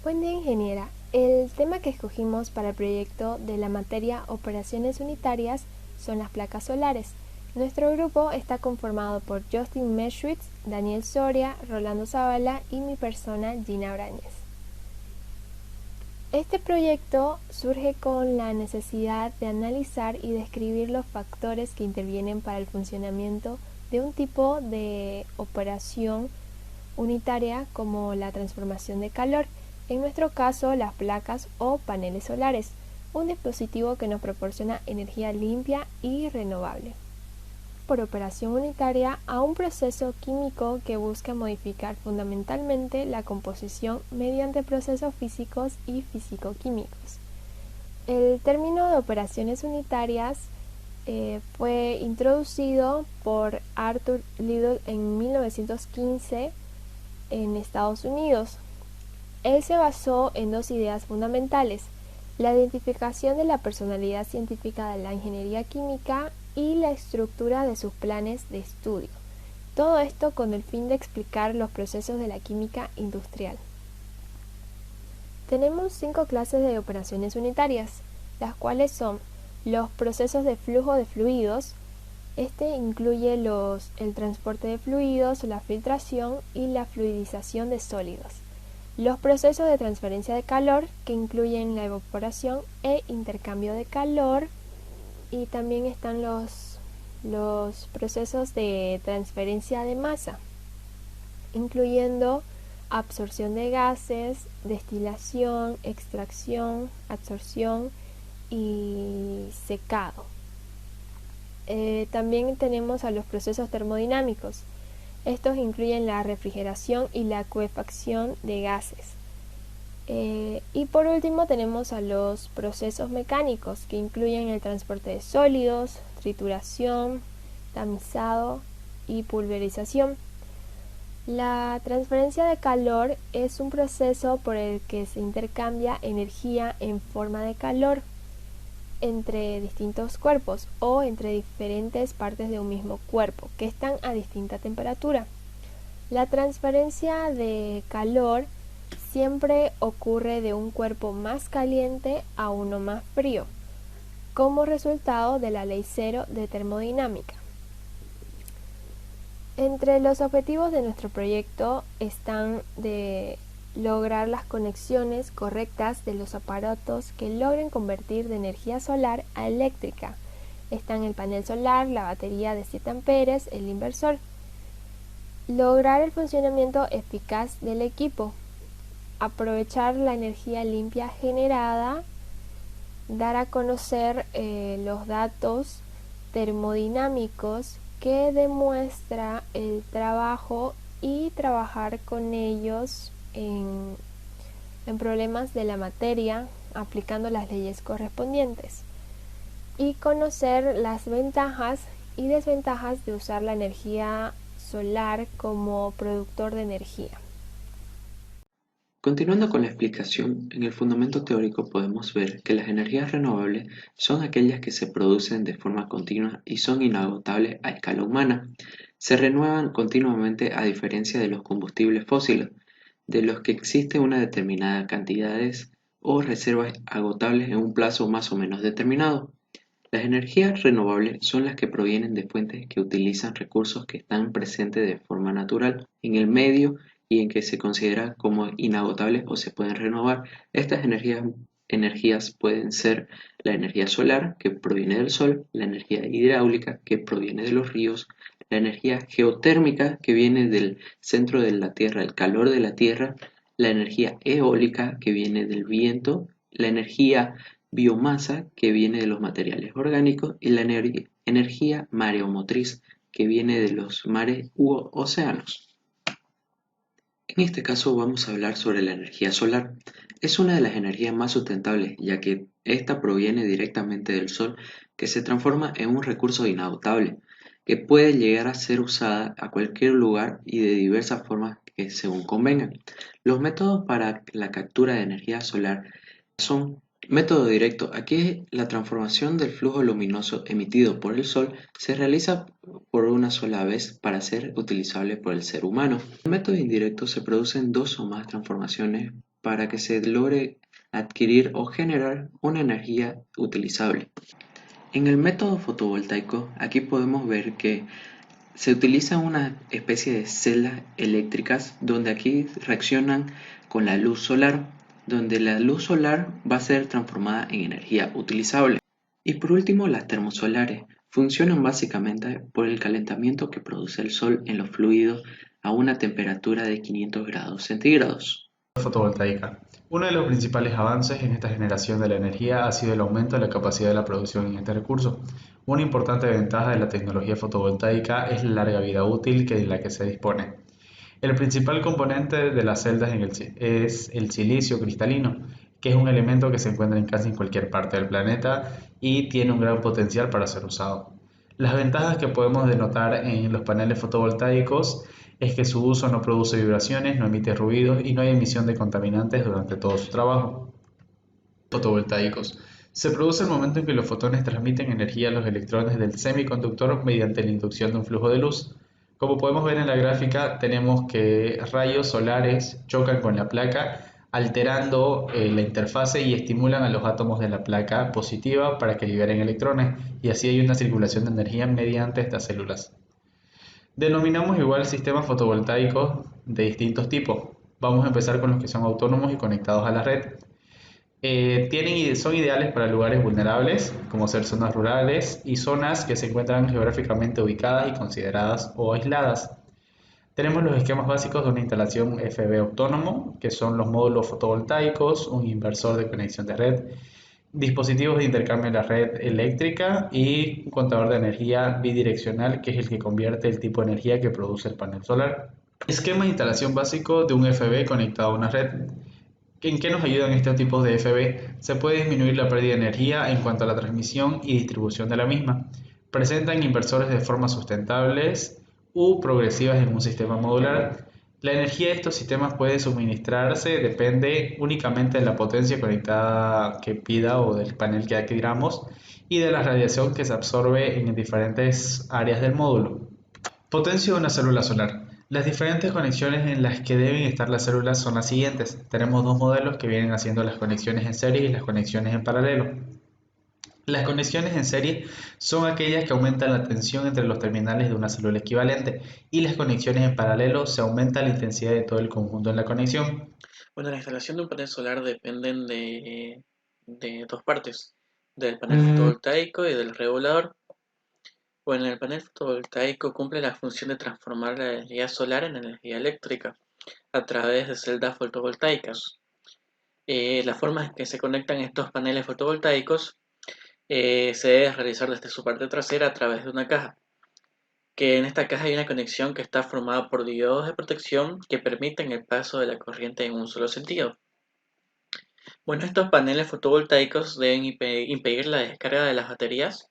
Buen día, ingeniera. El tema que escogimos para el proyecto de la materia Operaciones Unitarias son las placas solares. Nuestro grupo está conformado por Justin Meschwitz, Daniel Soria, Rolando Zavala y mi persona, Gina Brañez. Este proyecto surge con la necesidad de analizar y describir los factores que intervienen para el funcionamiento de un tipo de operación unitaria como la transformación de calor, en nuestro caso las placas o paneles solares, un dispositivo que nos proporciona energía limpia y renovable. Por operación unitaria a un proceso químico que busca modificar fundamentalmente la composición mediante procesos físicos y físico-químicos. El término de operaciones unitarias fue introducido por Arthur Little en 1915 en Estados Unidos. Él se basó en dos ideas fundamentales: la identificación de la personalidad científica de la ingeniería química y la estructura de sus planes de estudio. Todo esto con el fin de explicar los procesos de la química industrial. Tenemos 5 clases de operaciones unitarias, las cuales son los procesos de flujo de fluidos. Este incluye el transporte de fluidos, la filtración y la fluidización de sólidos. Los procesos de transferencia de calor, que incluyen la evaporación e intercambio de calor. Y también están los procesos de transferencia de masa, incluyendo absorción de gases, destilación, extracción, absorción y secado. También tenemos a los procesos termodinámicos. Estos incluyen la refrigeración y la coefacción de gases. Y por último tenemos a los procesos mecánicos, que incluyen el transporte de sólidos, trituración, tamizado y pulverización. La transferencia de calor es un proceso por el que se intercambia energía en forma de calor entre distintos cuerpos o entre diferentes partes de un mismo cuerpo que están a distinta temperatura. La transferencia de calor siempre ocurre de un cuerpo más caliente a uno más frío, como resultado de la ley cero de termodinámica. Entre los objetivos de nuestro proyecto están de lograr las conexiones correctas de los aparatos que logren convertir de energía solar a eléctrica. Están el panel solar, la batería de 7 amperes, el inversor. Lograr el funcionamiento eficaz del equipo. Aprovechar la energía limpia generada, dar a conocer los datos termodinámicos que demuestra el trabajo y trabajar con ellos en problemas de la materia aplicando las leyes correspondientes, y conocer las ventajas y desventajas de usar la energía solar como productor de energía. Continuando con la explicación, en el fundamento teórico podemos ver que las energías renovables son aquellas que se producen de forma continua y son inagotables a escala humana. Se renuevan continuamente, a diferencia de los combustibles fósiles, de los que existe una determinada cantidades o reservas agotables en un plazo más o menos determinado. Las energías renovables son las que provienen de fuentes que utilizan recursos que están presentes de forma natural en el medio y en que se consideran como inagotables o se pueden renovar. Estas energías pueden ser la energía solar, que proviene del sol, la energía hidráulica, que proviene de los ríos, la energía geotérmica, que viene del centro de la Tierra, el calor de la Tierra, la energía eólica, que viene del viento, la energía biomasa, que viene de los materiales orgánicos, y la energía mareomotriz, que viene de los mares u océanos. En este caso vamos a hablar sobre la energía solar. Es una de las energías más sustentables, ya que esta proviene directamente del sol, que se transforma en un recurso inagotable, que puede llegar a ser usada a cualquier lugar y de diversas formas que según convengan. Los métodos para la captura de energía solar son: método directo. Aquí la transformación del flujo luminoso emitido por el sol se realiza por una sola vez para ser utilizable por el ser humano. En el método indirecto se producen 2 o más transformaciones para que se logre adquirir o generar una energía utilizable. En el método fotovoltaico, aquí podemos ver que se utiliza una especie de celdas eléctricas donde aquí reaccionan con la luz solar, donde la luz solar va a ser transformada en energía utilizable. Y por último, las termosolares funcionan básicamente por el calentamiento que produce el sol en los fluidos a una temperatura de 500 grados centígrados. Fotovoltaica. Uno de los principales avances en esta generación de la energía ha sido el aumento de la capacidad de la producción en este recurso. Una importante ventaja de la tecnología fotovoltaica es la larga vida útil de la que se dispone. El principal componente de las celdas es el silicio cristalino, que es un elemento que se encuentra en casi cualquier parte del planeta y tiene un gran potencial para ser usado. Las ventajas que podemos denotar en los paneles fotovoltaicos es que su uso no produce vibraciones, no emite ruidos y no hay emisión de contaminantes durante todo su trabajo. Fotovoltaicos. Se produce el momento en que los fotones transmiten energía a los electrones del semiconductor mediante la inducción de un flujo de luz. Como podemos ver en la gráfica, tenemos que rayos solares chocan con la placa, alterando la interfase y estimulan a los átomos de la placa positiva para que liberen electrones, y así hay una circulación de energía mediante estas células. Denominamos igual sistemas fotovoltaicos de distintos tipos. Vamos a empezar con los que son autónomos y conectados a la red. Son ideales para lugares vulnerables, como ser zonas rurales y zonas que se encuentran geográficamente ubicadas y consideradas o aisladas. Tenemos los esquemas básicos de una instalación FB autónomo, que son los módulos fotovoltaicos, un inversor de conexión de red, dispositivos de intercambio en la red eléctrica y un contador de energía bidireccional, que es el que convierte el tipo de energía que produce el panel solar. Esquema de instalación básico de un FB conectado a una red. ¿En qué nos ayudan estos tipos de FB? Se puede disminuir la pérdida de energía en cuanto a la transmisión y distribución de la misma. Presentan inversores de formas sustentables u progresivas en un sistema modular. La energía de estos sistemas puede suministrarse, depende únicamente de la potencia conectada que pida o del panel que adquiramos y de la radiación que se absorbe en diferentes áreas del módulo. Potencia de una célula solar. Las diferentes conexiones en las que deben estar las células son las siguientes. Tenemos dos modelos que vienen haciendo las conexiones en serie y las conexiones en paralelo. Las conexiones en serie son aquellas que aumentan la tensión entre los terminales de una célula equivalente, y las conexiones en paralelo se aumenta la intensidad de todo el conjunto en la conexión. Bueno, la instalación de un panel solar dependen de dos partes, del panel fotovoltaico y del regulador. Bueno, el panel fotovoltaico cumple la función de transformar la energía solar en energía eléctrica a través de celdas fotovoltaicas. La forma en que se conectan estos paneles fotovoltaicos se debe realizar desde su parte trasera a través de una caja, que en esta caja hay una conexión que está formada por diodos de protección que permiten el paso de la corriente en un solo sentido. Bueno, estos paneles fotovoltaicos deben impedir la descarga de las baterías,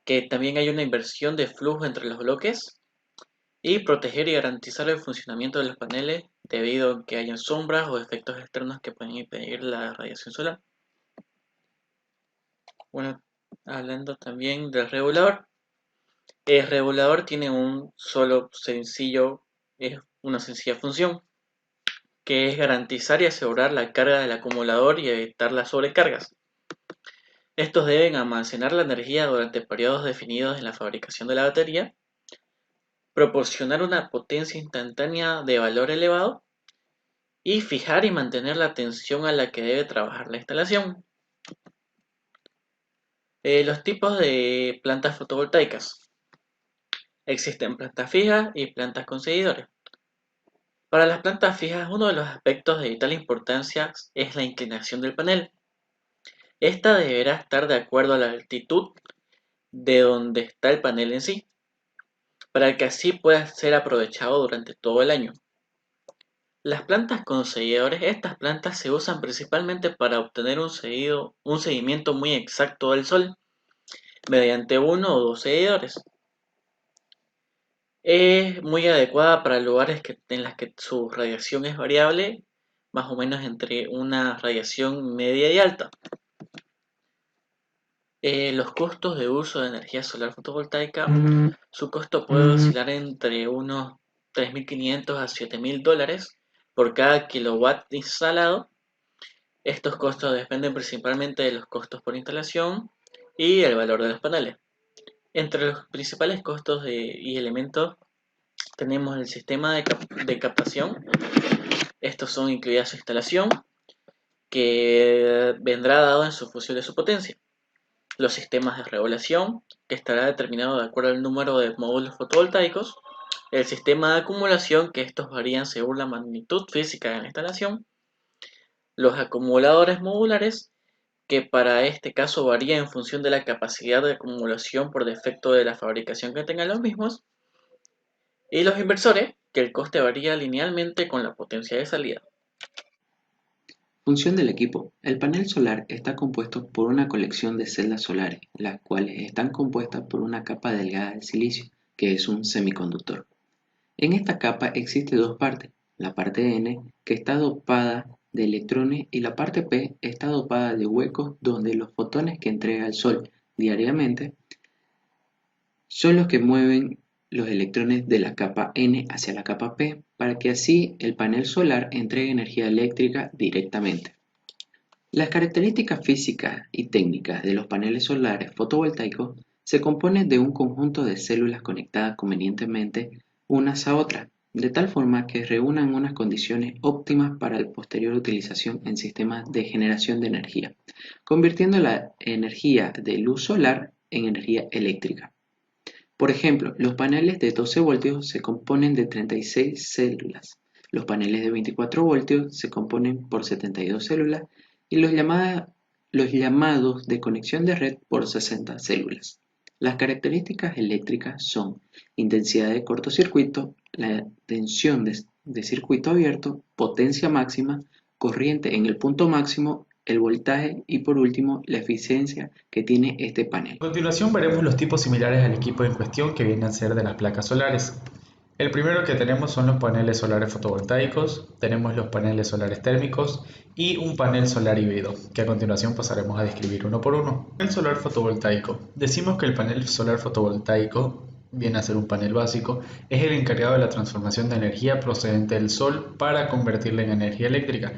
que también hay una inversión de flujo entre los bloques, y proteger y garantizar el funcionamiento de los paneles debido a que hayan sombras o efectos externos que pueden impedir la radiación solar. Bueno, hablando también del regulador. El regulador tiene una sencilla función, que es garantizar y asegurar la carga del acumulador y evitar las sobrecargas. Estos deben almacenar la energía durante periodos definidos en la fabricación de la batería, proporcionar una potencia instantánea de valor elevado y fijar y mantener la tensión a la que debe trabajar la instalación. Los tipos de plantas fotovoltaicas. Existen plantas fijas y plantas con seguidores. Para las plantas fijas, uno de los aspectos de vital importancia es la inclinación del panel. Esta deberá estar de acuerdo a la altitud de donde está el panel en sí, para que así pueda ser aprovechado durante todo el año. Las plantas con seguidores, estas plantas se usan principalmente para obtener un seguimiento muy exacto del Sol, mediante uno o dos seguidores. Es muy adecuada para lugares en los que su radiación es variable, más o menos entre una radiación media y alta. Los costos de uso de energía solar fotovoltaica, su costo puede oscilar entre unos $3.500 a $7.000 por cada kilowatt instalado. Estos costos dependen principalmente de los costos por instalación y el valor de los paneles. Entre los principales costos y elementos tenemos el sistema de captación. Estos son incluidas su instalación, que vendrá dado en su función de su potencia. Los sistemas de regulación, que estará determinado de acuerdo al número de módulos fotovoltaicos. El sistema de acumulación, que estos varían según la magnitud física de la instalación. Los acumuladores modulares, que para este caso varía en función de la capacidad de acumulación por defecto de la fabricación que tengan los mismos. Y los inversores, que el coste varía linealmente con la potencia de salida. Función del equipo. El panel solar está compuesto por una colección de celdas solares, las cuales están compuestas por una capa delgada de silicio, que es un semiconductor. En esta capa existe dos partes, la parte N, que está dopada de electrones, y la parte P está dopada de huecos donde los fotones que entrega el Sol diariamente son los que mueven los electrones de la capa N hacia la capa P, para que así el panel solar entregue energía eléctrica directamente. Las características físicas y técnicas de los paneles solares fotovoltaicos se componen de un conjunto de células conectadas convenientemente unas a otras, de tal forma que reúnan unas condiciones óptimas para la posterior utilización en sistemas de generación de energía, convirtiendo la energía de luz solar en energía eléctrica. Por ejemplo, los paneles de 12 voltios se componen de 36 células, los paneles de 24 voltios se componen por 72 células y los llamados de conexión de red por 60 células. Las características eléctricas son intensidad de cortocircuito, la tensión de circuito abierto, potencia máxima, corriente en el punto máximo, el voltaje y por último la eficiencia que tiene este panel. A continuación veremos los tipos similares al equipo en cuestión que vienen a ser de las placas solares. El primero que tenemos son los paneles solares fotovoltaicos, tenemos los paneles solares térmicos y un panel solar híbrido, que a continuación pasaremos a describir uno por uno. Panel solar fotovoltaico. Decimos que el panel solar fotovoltaico viene a ser un panel básico, es el encargado de la transformación de energía procedente del sol para convertirla en energía eléctrica.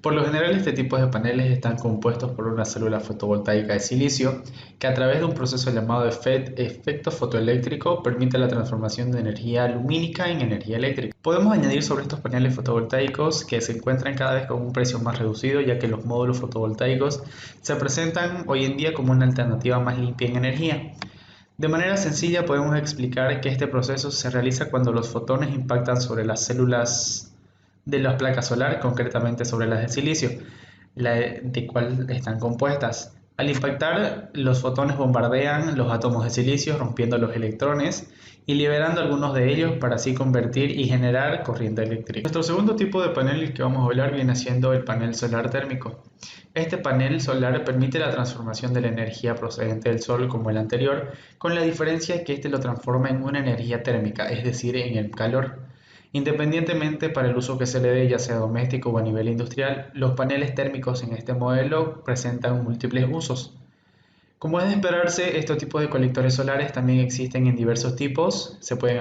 Por lo general, este tipo de paneles están compuestos por una célula fotovoltaica de silicio que a través de un proceso llamado efecto fotoeléctrico permite la transformación de energía lumínica en energía eléctrica. Podemos añadir sobre estos paneles fotovoltaicos que se encuentran cada vez con un precio más reducido, ya que los módulos fotovoltaicos se presentan hoy en día como una alternativa más limpia en energía. De manera sencilla podemos explicar que este proceso se realiza cuando los fotones impactan sobre las células de las placas solares, concretamente sobre las de silicio, de cual están compuestas. Al impactar, los fotones bombardean los átomos de silicio, rompiendo los electrones y liberando algunos de ellos para así convertir y generar corriente eléctrica. Nuestro segundo tipo de panel que vamos a hablar viene siendo el panel solar térmico. Este panel solar permite la transformación de la energía procedente del sol como el anterior, con la diferencia que este lo transforma en una energía térmica, es decir, en el calor. Independientemente para el uso que se le dé, ya sea doméstico o a nivel industrial, los paneles térmicos en este modelo presentan múltiples usos. Como es de esperarse, estos tipos de colectores solares también existen en diversos tipos, se pueden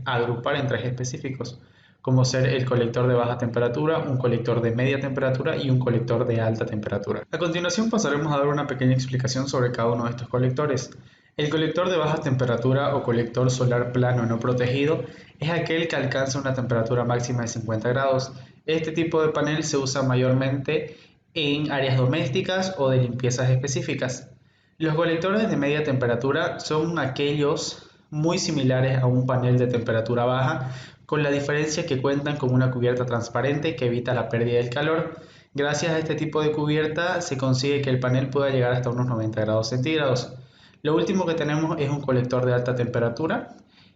agrupar en tres específicos, como ser el colector de baja temperatura, un colector de media temperatura y un colector de alta temperatura. A continuación pasaremos a dar una pequeña explicación sobre cada uno de estos colectores. El colector de baja temperatura o colector solar plano no protegido es aquel que alcanza una temperatura máxima de 50 grados. Este tipo de panel se usa mayormente en áreas domésticas o de limpiezas específicas. Los colectores de media temperatura son aquellos muy similares a un panel de temperatura baja, con la diferencia que cuentan con una cubierta transparente que evita la pérdida del calor. Gracias a este tipo de cubierta se consigue que el panel pueda llegar hasta unos 90 grados centígrados. Lo último que tenemos es un colector de alta temperatura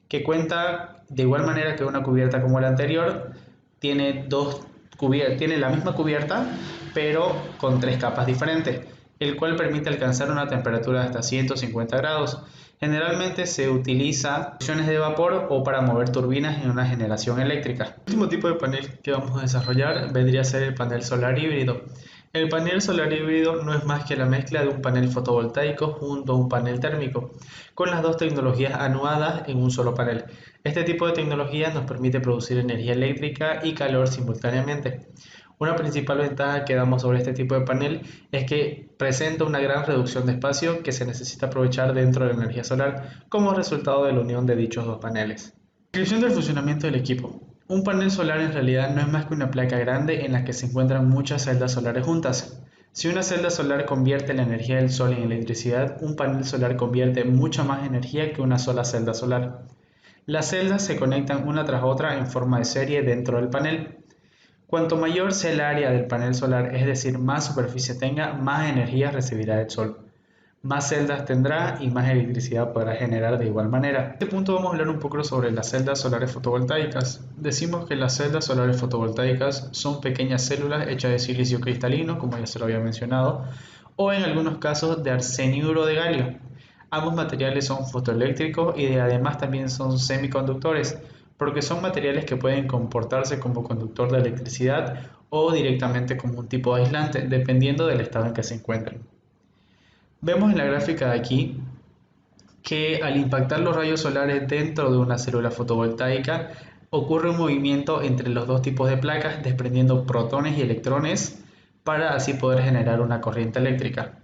que cuenta de igual manera que una cubierta como la anterior, tiene la misma cubierta pero con tres capas diferentes, el cual permite alcanzar una temperatura de hasta 150 grados. Generalmente se utiliza opciones de vapor o para mover turbinas en una generación eléctrica. El último tipo de panel que vamos a desarrollar vendría a ser el panel solar híbrido. El panel solar híbrido no es más que la mezcla de un panel fotovoltaico junto a un panel térmico, con las dos tecnologías anuadas en un solo panel. Este tipo de tecnología nos permite producir energía eléctrica y calor simultáneamente. Una principal ventaja que damos sobre este tipo de panel es que presenta una gran reducción de espacio que se necesita aprovechar dentro de la energía solar como resultado de la unión de dichos dos paneles. Descripción del funcionamiento del equipo. Un panel solar en realidad no es más que una placa grande en la que se encuentran muchas celdas solares juntas. Si una celda solar convierte la energía del sol en electricidad, un panel solar convierte mucha más energía que una sola celda solar. Las celdas se conectan una tras otra en forma de serie dentro del panel. Cuanto mayor sea el área del panel solar, es decir, más superficie tenga, más energía recibirá del sol. Más celdas tendrá y más electricidad podrá generar de igual manera. En este punto vamos a hablar un poco sobre las celdas solares fotovoltaicas. Decimos que las celdas solares fotovoltaicas son pequeñas células hechas de silicio cristalino, como ya se lo había mencionado, o en algunos casos de arseniuro de galio. Ambos materiales son fotoeléctricos y además también son semiconductores, porque son materiales que pueden comportarse como conductor de electricidad o directamente como un tipo de aislante, dependiendo del estado en que se encuentren. Vemos en la gráfica de aquí que al impactar los rayos solares dentro de una célula fotovoltaica ocurre un movimiento entre los dos tipos de placas desprendiendo protones y electrones para así poder generar una corriente eléctrica.